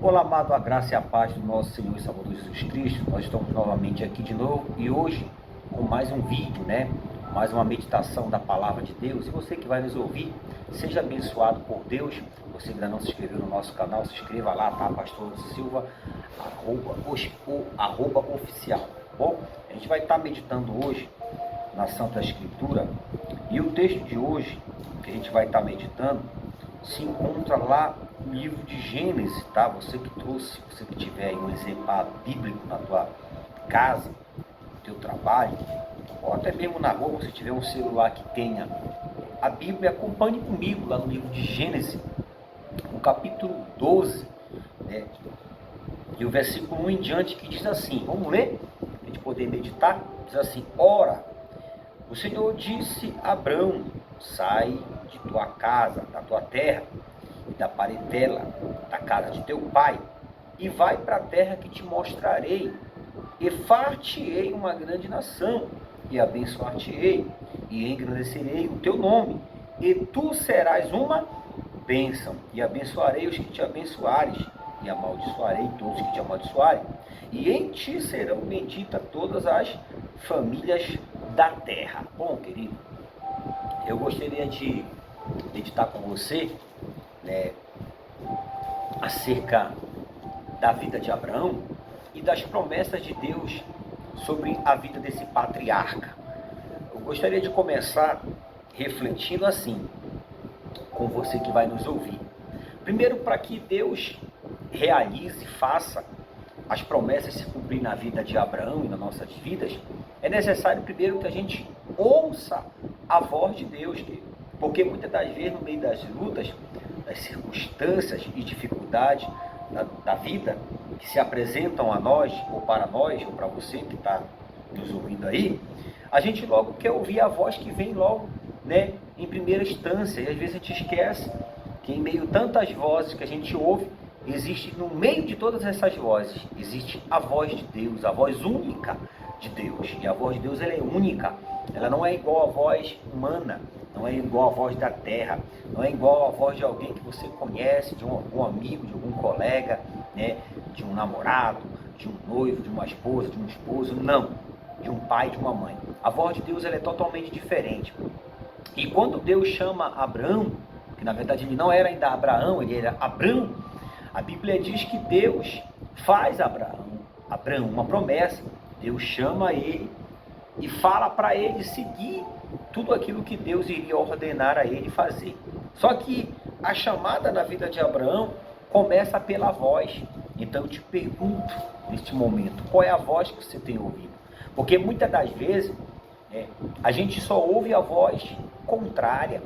Olá, amado, a graça e a paz do nosso Senhor e Salvador Jesus Cristo. Nós estamos novamente aqui de novo e hoje com mais um vídeo, mais uma meditação da Palavra de Deus. E você que vai nos ouvir, seja abençoado por Deus. Você que ainda não se inscreveu no nosso canal, se inscreva lá, tá? Pastor Silva, arroba oficial. Bom, a gente vai estar meditando hoje na Santa Escritura e o texto de hoje que a gente vai estar meditando se encontra lá no livro de Gênesis, tá? Você que trouxe, você que tiver aí um exemplar bíblico na tua casa, no teu trabalho, ou até mesmo na rua, você tiver um celular que tenha a Bíblia, acompanhe comigo lá no livro de Gênesis, no capítulo 12, né? E o versículo 1 em diante, que diz assim, vamos ler, para a gente poder meditar, diz assim: Ora, o Senhor disse a Abrão, sai de tua casa, da tua terra, e da parentela, da casa de teu pai, e vai para a terra que te mostrarei, e far-te-ei uma grande nação, e abençoar-te-ei, e engrandecerei o teu nome, e tu serás uma bênção, e abençoarei os que te abençoares, e amaldiçoarei todos que te amaldiçoarem, e em ti serão benditas todas as famílias da terra. Bom, querido, eu gostaria de meditar com você, acerca da vida de Abraão e das promessas de Deus sobre a vida desse patriarca. Eu gostaria de começar refletindo assim, com você que vai nos ouvir. Primeiro, para que Deus realize, faça as promessas se cumprir na vida de Abraão e nas nossas vidas, é necessário primeiro que a gente ouça a voz de Deus, porque muitas das vezes no meio das lutas, das circunstâncias e dificuldades da vida que se apresentam a nós, ou para você que está nos ouvindo aí, a gente logo quer ouvir a voz que vem logo, em primeira instância, e às vezes a gente esquece que em meio a tantas vozes que a gente ouve, existe no meio de todas essas vozes, existe a voz de Deus, a voz única de Deus, e a voz de Deus ela é única, ela não é igual à voz humana, não é igual à voz da terra, não é igual à voz de alguém que você conhece, de algum amigo, de algum colega, de um namorado, de um noivo, de uma esposa, de um esposo, não, de um pai, de uma mãe. A voz de Deus ela é totalmente diferente. E quando Deus chama Abraão, que na verdade ele não era ainda Abraão, ele era Abrão, a Bíblia diz que Deus faz a Abraão uma promessa. Deus chama ele e fala para ele seguir tudo aquilo que Deus iria ordenar a ele fazer. Só que a chamada na vida de Abraão começa pela voz. Então eu te pergunto neste momento, qual é a voz que você tem ouvido? Porque muitas das vezes a gente só ouve a voz contrária,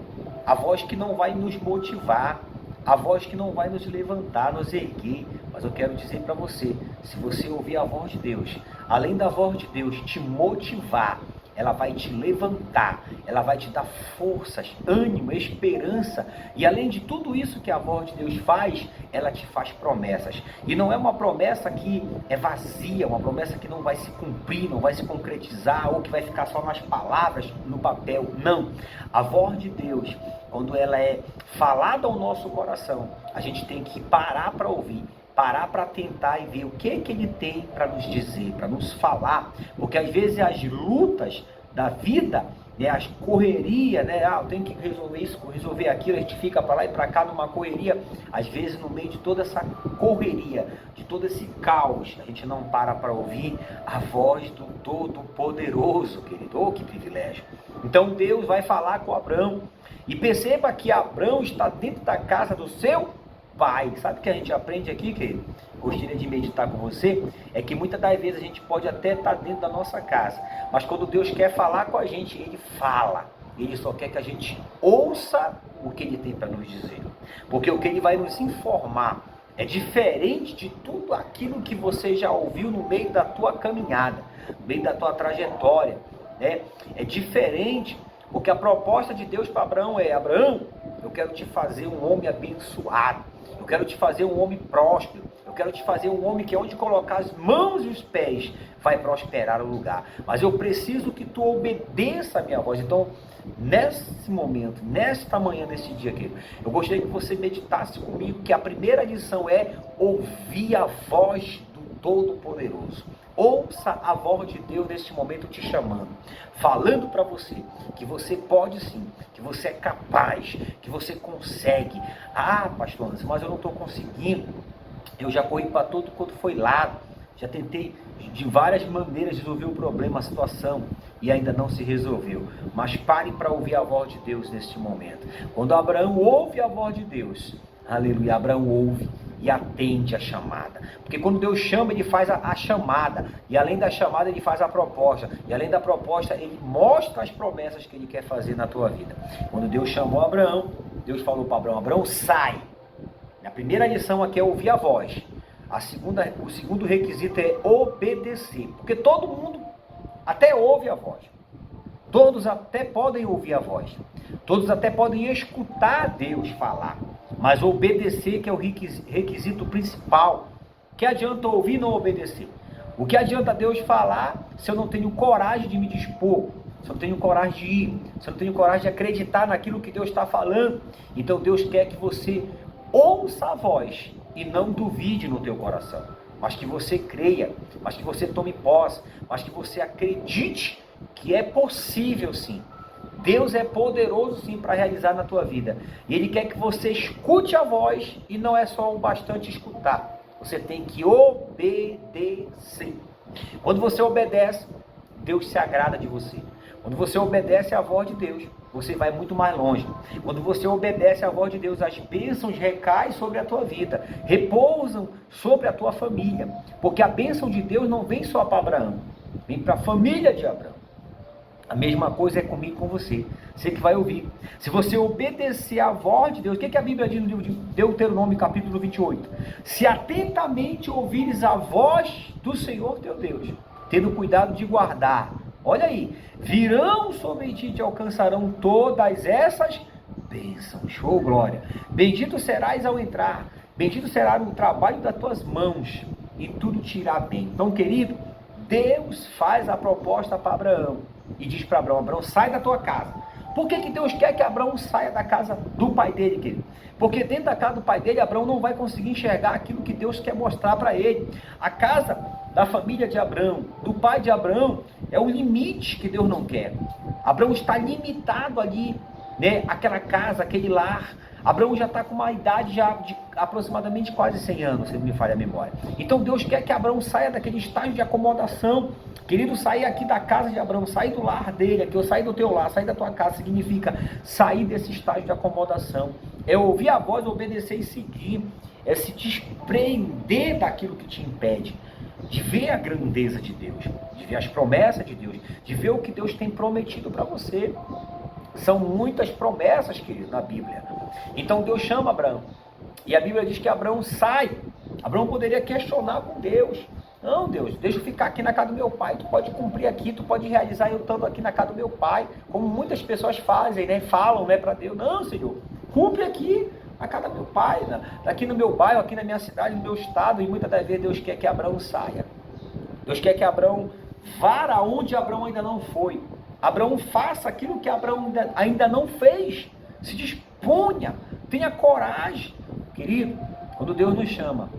a voz que não vai nos motivar, a voz que não vai nos levantar, nos erguer. Mas eu quero dizer para você, se você ouvir a voz de Deus, além da voz de Deus te motivar, ela vai te levantar, ela vai te dar forças, ânimo, esperança, e além de tudo isso que a voz de Deus faz, ela te faz promessas, e não é uma promessa que é vazia, uma promessa que não vai se cumprir, não vai se concretizar, ou que vai ficar só nas palavras, no papel, não. A voz de Deus, quando ela é falada ao nosso coração, a gente tem que parar para ouvir, parar para tentar e ver o que ele tem para nos dizer, para nos falar, porque às vezes as lutas da vida, as correrias, eu tenho que resolver isso, resolver aquilo, a gente fica para lá e para cá numa correria, às vezes no meio de toda essa correria, de todo esse caos, a gente não para ouvir a voz do Todo-Poderoso, querido. Oh, que privilégio! Então Deus vai falar com Abraão, e perceba que Abraão está dentro da casa do seu pai. Sabe o que a gente aprende aqui, querido? Gostaria de meditar com você, é que muitas das vezes a gente pode até estar dentro da nossa casa, mas quando Deus quer falar com a gente, Ele fala. Ele só quer que a gente ouça o que Ele tem para nos dizer, porque o que Ele vai nos informar é diferente de tudo aquilo que você já ouviu no meio da tua caminhada, no meio da tua trajetória, É diferente, porque a proposta de Deus para Abraão é: Abraão, eu quero te fazer um homem abençoado, eu quero te fazer um homem próspero, eu quero te fazer um homem que onde colocar as mãos e os pés vai prosperar o lugar, mas eu preciso que tu obedeça a minha voz. Então nesse momento, nesta manhã, nesse dia, querido, eu gostaria que você meditasse comigo que a primeira lição é ouvir a voz do Todo-Poderoso. Ouça a voz de Deus neste momento te chamando, falando para você que você pode sim, que você é capaz, que você consegue. Ah, pastor, mas eu não estou conseguindo. Eu já corri para todo quanto foi lado, já tentei de várias maneiras resolver o problema, a situação, e ainda não se resolveu. Mas pare para ouvir a voz de Deus neste momento. Quando Abraão ouve a voz de Deus, aleluia, Abraão ouve e atende a chamada. Porque quando Deus chama, ele faz a chamada. E além da chamada, ele faz a proposta. E além da proposta, ele mostra as promessas que ele quer fazer na tua vida. Quando Deus chamou Abraão, Deus falou para Abraão, Abraão, sai. A primeira lição aqui é ouvir a voz. O segundo requisito é obedecer. Porque todo mundo até ouve a voz. Todos até podem ouvir a voz. Todos até podem escutar Deus falar. Mas obedecer que é o requisito principal. O que adianta ouvir e não obedecer? O que adianta Deus falar se eu não tenho coragem de me dispor? Se eu não tenho coragem de ir? Se eu não tenho coragem de acreditar naquilo que Deus está falando? Então Deus quer que você ouça a voz e não duvide no teu coração. Mas que você creia, mas que você tome posse, mas que você acredite que é possível sim. Deus é poderoso sim para realizar na tua vida. E Ele quer que você escute a voz e não é só o bastante escutar. Você tem que obedecer. Quando você obedece, Deus se agrada de você. Quando você obedece à voz de Deus, você vai muito mais longe. Quando você obedece à voz de Deus, as bênçãos recaem sobre a tua vida, repousam sobre a tua família. Porque a bênção de Deus não vem só para Abraão, vem para a família de Abraão. A mesma coisa é comigo e com você. Você que vai ouvir. Se você obedecer à voz de Deus, o que a Bíblia diz no livro de Deuteronômio, capítulo 28? Se atentamente ouvires a voz do Senhor teu Deus, tendo cuidado de guardar. Olha aí. Virão sobre ti e te alcançarão todas essas bênçãos. Oh, glória. Bendito serás ao entrar. Bendito será o trabalho das tuas mãos. E tudo te irá bem. Então, querido, Deus faz a proposta para Abraão. E diz para Abraão, Abraão, sai da tua casa. Por que Deus quer que Abraão saia da casa do pai dele, querido? Porque dentro da casa do pai dele, Abraão não vai conseguir enxergar aquilo que Deus quer mostrar para ele. A casa da família de Abraão, do pai de Abraão, é o limite que Deus não quer. Abraão está limitado ali, né? Aquela casa, aquele lar. Abraão já está com uma idade já de aproximadamente quase 100 anos, se não me falha a memória. Então Deus quer que Abraão saia daquele estágio de acomodação. Querido, sair aqui da casa de Abraão, sair do lar dele, aqui, eu sair do teu lar, sair da tua casa, significa sair desse estágio de acomodação. É ouvir a voz, obedecer e seguir. É se desprender daquilo que te impede de ver a grandeza de Deus, de ver as promessas de Deus, de ver o que Deus tem prometido para você. São muitas promessas, querido, na Bíblia. Então Deus chama Abraão. E a Bíblia diz que Abraão sai. Abraão poderia questionar com Deus. Não, Deus, deixa eu ficar aqui na casa do meu pai. Tu pode cumprir aqui, tu pode realizar eu estando aqui na casa do meu pai. Como muitas pessoas fazem, né? Falam, né, para Deus. Não, Senhor, cumpre aqui na casa do meu pai, aqui no meu bairro, aqui na minha cidade, no meu estado. E muitas das vezes Deus quer que Abraão saia. Deus quer que Abraão vá aonde Abraão ainda não foi. Abraão faça aquilo que Abraão ainda não fez. Se disponha, tenha coragem. Querido, quando Deus nos chama,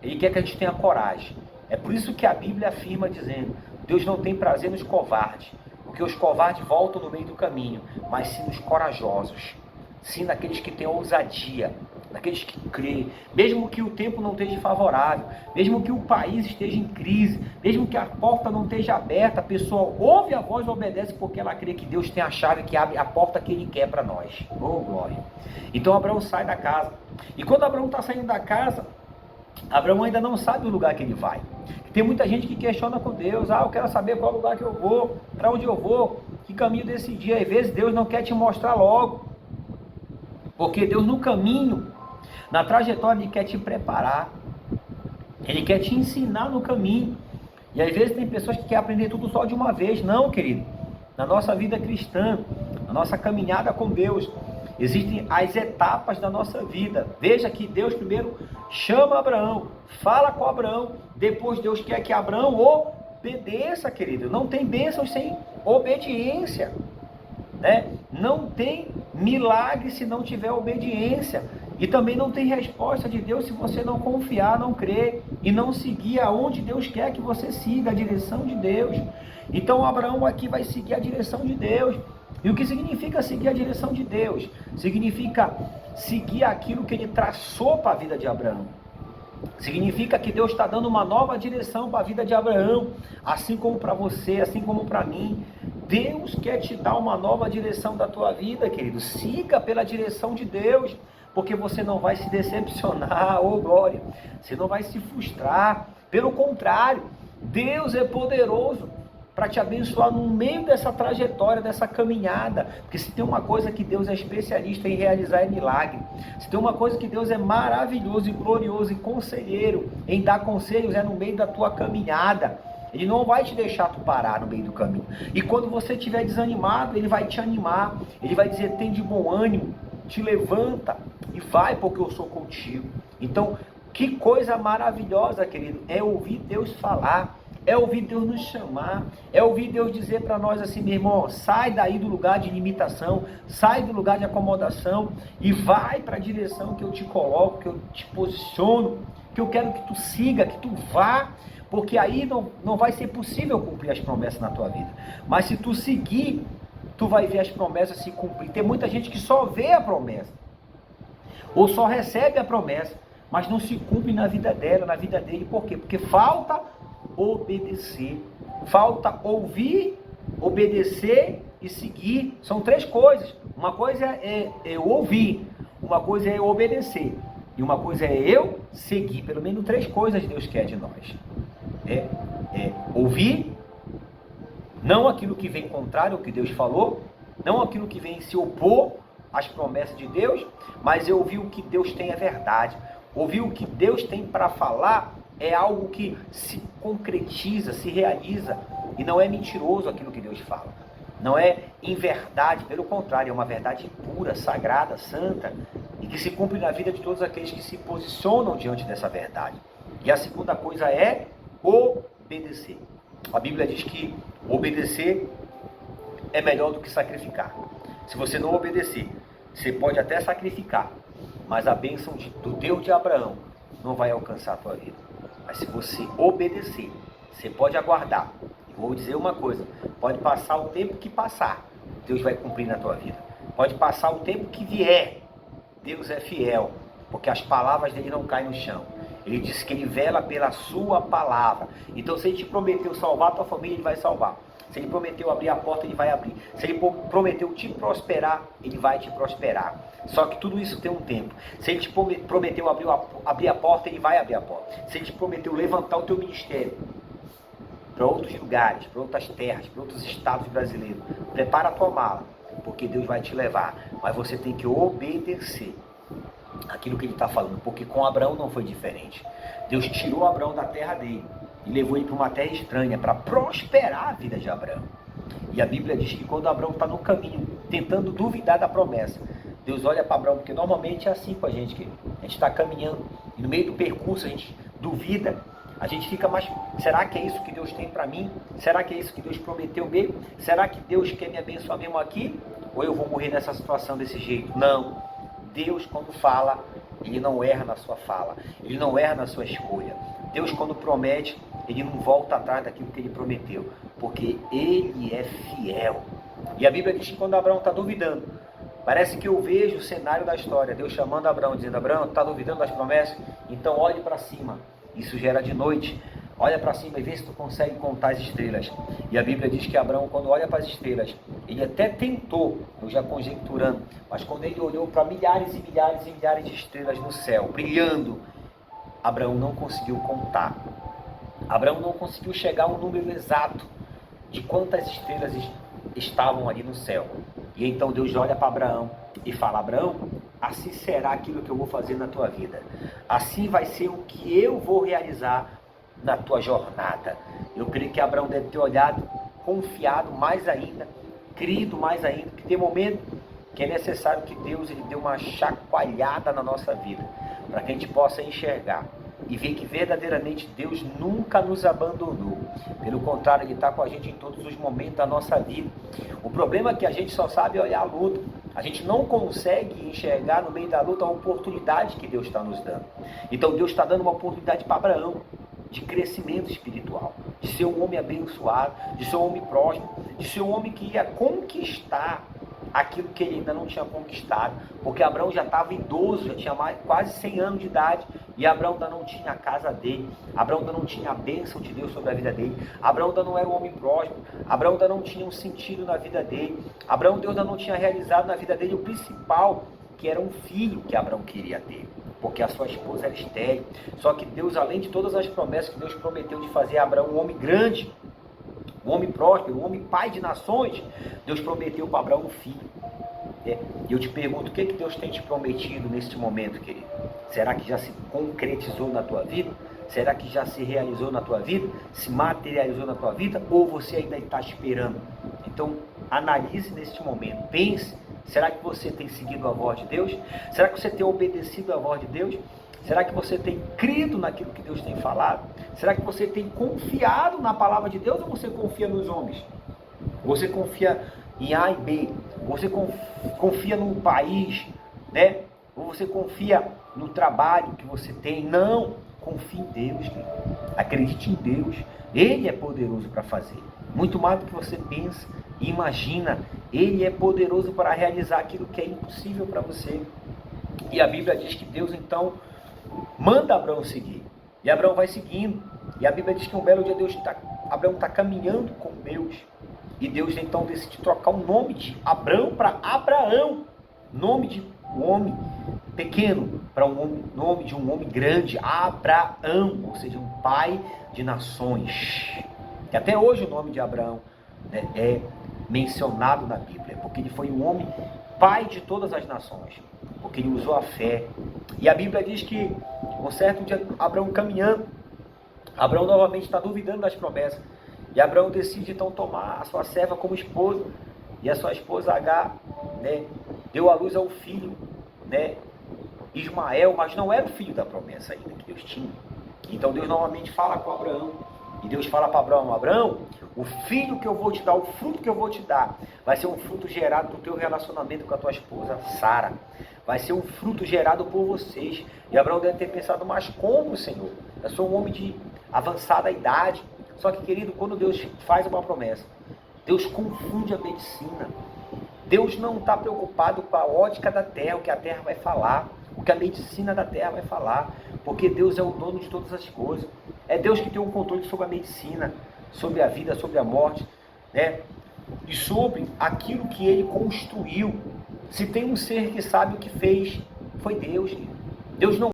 Ele quer que a gente tenha coragem. É por isso que a Bíblia afirma dizendo, Deus não tem prazer nos covardes, porque os covardes voltam no meio do caminho, mas sim nos corajosos, sim naqueles que têm ousadia, naqueles que crêem, mesmo que o tempo não esteja favorável, mesmo que o país esteja em crise, mesmo que a porta não esteja aberta, a pessoa ouve a voz e obedece porque ela crê que Deus tem a chave que abre a porta que Ele quer para nós. Oh, glória! Então Abraão sai da casa, e quando Abraão está saindo da casa, Abraão ainda não sabe o lugar que ele vai. Tem muita gente que questiona com Deus, eu quero saber qual lugar que eu vou, para onde eu vou, que caminho decidir. Às vezes Deus não quer te mostrar logo, porque Deus no caminho, na trajetória, Ele quer te preparar, Ele quer te ensinar no caminho. E às vezes tem pessoas que querem aprender tudo só de uma vez. Não, querido, na nossa vida cristã, na nossa caminhada com Deus, existem as etapas da nossa vida. Veja que Deus primeiro chama Abraão, fala com Abraão, depois Deus quer que Abraão obedeça, querido. Não tem bênçãos sem obediência. né? Não tem milagre se não tiver obediência. E também não tem resposta de Deus se você não confiar, não crer e não seguir aonde Deus quer que você siga, a direção de Deus. Então Abraão aqui vai seguir a direção de Deus. E o que significa seguir a direção de Deus? Significa seguir aquilo que ele traçou para a vida de Abraão. Significa que Deus está dando uma nova direção para a vida de Abraão, assim como para você, assim como para mim. Deus quer te dar uma nova direção da tua vida, querido. Siga pela direção de Deus, porque você não vai se decepcionar, oh glória. Você não vai se frustrar. Pelo contrário, Deus é poderoso para te abençoar no meio dessa trajetória, dessa caminhada. Porque se tem uma coisa que Deus é especialista em realizar é milagre. Se tem uma coisa que Deus é maravilhoso e glorioso e conselheiro em dar conselhos é no meio da tua caminhada. Ele não vai te deixar tu parar no meio do caminho. E quando você estiver desanimado, Ele vai te animar. Ele vai dizer, tem de bom ânimo, te levanta e vai porque eu sou contigo. Então, que coisa maravilhosa, querido, é ouvir Deus falar. É ouvir Deus nos chamar, é ouvir Deus dizer para nós assim, meu irmão, sai daí do lugar de limitação, sai do lugar de acomodação e vai para a direção que eu te coloco, que eu te posiciono, que eu quero que tu siga, que tu vá, porque aí não vai ser possível cumprir as promessas na tua vida. Mas se tu seguir, tu vai ver as promessas se cumprir. Tem muita gente que só vê a promessa, ou só recebe a promessa, mas não se cumpre na vida dela, na vida dele. Por quê? Porque falta obedecer, falta ouvir, obedecer e seguir. São três coisas. Uma coisa é eu ouvir, uma coisa é eu obedecer e uma coisa é eu seguir. Pelo menos três coisas Deus quer de nós. É ouvir, não aquilo que vem contrário ao que Deus falou, não aquilo que vem se opor às promessas de Deus, mas eu ouvir o que Deus tem é verdade. Ouvir o que Deus tem para falar é algo que se concretiza, se realiza, e não é mentiroso aquilo que Deus fala. Não é inverdade, pelo contrário, é uma verdade pura, sagrada, santa, e que se cumpre na vida de todos aqueles que se posicionam diante dessa verdade. E a segunda coisa é obedecer. A Bíblia diz que obedecer é melhor do que sacrificar. Se você não obedecer, você pode até sacrificar, mas a bênção do Deus de Abraão não vai alcançar a tua vida. Mas se você obedecer, você pode aguardar. E vou dizer uma coisa, pode passar o tempo que passar, Deus vai cumprir na tua vida. Pode passar o tempo que vier, Deus é fiel, porque as palavras dele não caem no chão. Ele disse que ele vela pela sua palavra. Então se ele te prometeu salvar a tua família, ele vai salvar. Se ele prometeu abrir a porta, ele vai abrir. Se ele prometeu te prosperar, ele vai te prosperar. Só que tudo isso tem um tempo. Se ele te prometeu abrir a porta, ele vai abrir a porta. Se ele te prometeu levantar o teu ministério para outros lugares, para outras terras, para outros estados brasileiros, prepara a tua mala, porque Deus vai te levar. Mas você tem que obedecer aquilo que ele está falando, porque com Abraão não foi diferente. Deus tirou Abraão da terra dele e levou ele para uma terra estranha para prosperar a vida de Abraão. E a Bíblia diz que quando Abraão está no caminho, tentando duvidar da promessa, Deus olha para Abraão, porque normalmente é assim com a gente, que a gente está caminhando e no meio do percurso a gente duvida, a gente fica mais, será que é isso que Deus tem para mim? Será que é isso que Deus prometeu mesmo? Será que Deus quer me abençoar mesmo aqui? Ou eu vou morrer nessa situação desse jeito? Não. Deus, quando fala, ele não erra na sua fala, ele não erra na sua escolha. Deus, quando promete, ele não volta atrás daquilo que ele prometeu, porque ele é fiel. E a Bíblia diz que quando Abraão está duvidando, parece que eu vejo o cenário da história, Deus chamando Abraão, dizendo, Abraão, está duvidando das promessas? Então olhe para cima. Isso já era de noite. Olha para cima e vê se tu consegue contar as estrelas. E a Bíblia diz que Abraão, quando olha para as estrelas, ele até tentou, eu já conjecturando, mas quando ele olhou para milhares e milhares e milhares de estrelas no céu, brilhando, Abraão não conseguiu contar. Abraão não conseguiu chegar a um número exato de quantas estrelas estavam ali no céu. E então Deus olha para Abraão e fala, Abraão, assim será aquilo que eu vou fazer na tua vida. Assim vai ser o que eu vou realizar na tua jornada. Eu creio que Abraão deve ter olhado, confiado mais ainda, crido mais ainda, que tem momento que é necessário que Deus ele dê uma chacoalhada na nossa vida, para que a gente possa enxergar e ver que verdadeiramente Deus nunca nos abandonou. Pelo contrário, Ele está com a gente em todos os momentos da nossa vida. O problema é que a gente só sabe olhar a luta. A gente não consegue enxergar no meio da luta a oportunidade que Deus está nos dando. Então Deus está dando uma oportunidade para Abraão de crescimento espiritual, de ser um homem abençoado, de ser um homem próspero, de ser um homem que ia conquistar aquilo que ele ainda não tinha conquistado, porque Abraão já estava idoso, já tinha quase 100 anos de idade, e Abraão ainda não tinha a casa dele, Abraão ainda não tinha a bênção de Deus sobre a vida dele, Abraão ainda não era um homem próspero, Abraão ainda não tinha um sentido na vida dele, Deus ainda não tinha realizado na vida dele o principal, que era um filho que Abraão queria ter, porque a sua esposa era estéril. Só que Deus, além de todas as promessas que Deus prometeu de fazer a Abraão um homem grande, um homem próspero, um homem pai de nações, Deus prometeu para Abraão um filho. E eu te pergunto, o que Deus tem te prometido neste momento, querido? Será que já se concretizou na tua vida? Será que já se realizou na tua vida? Se materializou na tua vida? Ou você ainda está esperando? Então, analise neste momento, pense, será que você tem seguido a voz de Deus? Será que você tem obedecido a voz de Deus? Será que você tem crido naquilo que Deus tem falado? Será que você tem confiado na palavra de Deus ou você confia nos homens? Você confia em A e B? Você confia no país, né? Ou você confia no trabalho que você tem? Não, confie em Deus, querido. Acredite em Deus. Ele é poderoso para fazer. Muito mais do que você pensa e imagina. Ele é poderoso para realizar aquilo que é impossível para você. E a Bíblia diz que Deus então manda Abraão seguir. E Abraão vai seguindo. E a Bíblia diz que um belo dia Abraão está caminhando com Deus. E Deus então decide trocar o nome de Abraão para Abraão. Nome de um homem pequeno para nome de um homem grande. Abraão, ou seja, um pai de nações. E até hoje o nome de Abraão, né, é mencionado na Bíblia. Porque ele foi um homem pai de todas as nações. Porque ele usou a fé. E a Bíblia diz que um certo dia Abraão caminhando, Abraão novamente está duvidando das promessas. E Abraão decide então tomar a sua serva como esposa. E a sua esposa Agar, né, deu à luz ao filho, né, Ismael, mas não era o filho da promessa ainda que Deus tinha. Então Deus novamente fala com Abraão. E Deus fala para Abraão: Abraão, o filho que eu vou te dar, o fruto que eu vou te dar, vai ser um fruto gerado do teu relacionamento com a tua esposa Sara. Vai ser um fruto gerado por vocês. E Abraão deve ter pensado: mas como, Senhor? Eu sou um homem de avançada idade. Só que, querido, quando Deus faz uma promessa, Deus confunde a medicina. Deus não está preocupado com a ótica da terra, o que a terra vai falar, o que a medicina da terra vai falar, porque Deus é o dono de todas as coisas. É Deus que tem um controle sobre a medicina, sobre a vida, sobre a morte, né? E sobre aquilo que Ele construiu. Se tem um ser que sabe o que fez, foi Deus. Deus não